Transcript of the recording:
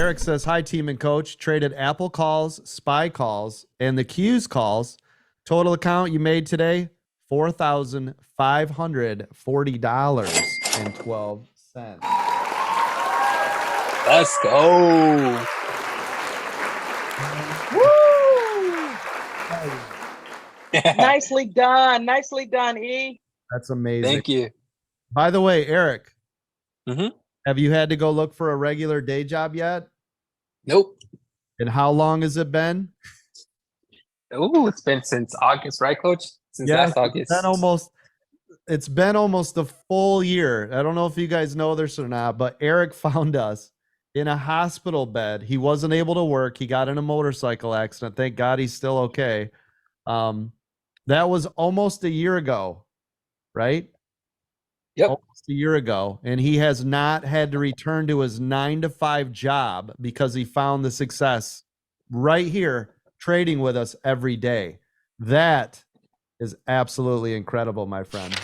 Eric says, hi, team and coach. Traded Apple calls, spy calls, and the Q's calls. Total account you made today, $4,540.12. Let's go. Nicely done. Nicely done, E. That's amazing. Thank you. By the way, Eric, Mhm. have you had to go look for a regular day job yet? Nope. And how long has it been? Oh, it's been since August, right, Coach? Since last August. It's been almost a full year. I don't know if you guys know this or not, but Eric found us in a hospital bed. He wasn't able to work. He got in a motorcycle accident. Thank God he's still okay. That was almost a year ago, right? Yep. Almost a year ago. And he has not had to return to his 9-to-5 job because he found the success right here trading with us every day. That is absolutely incredible, my friend.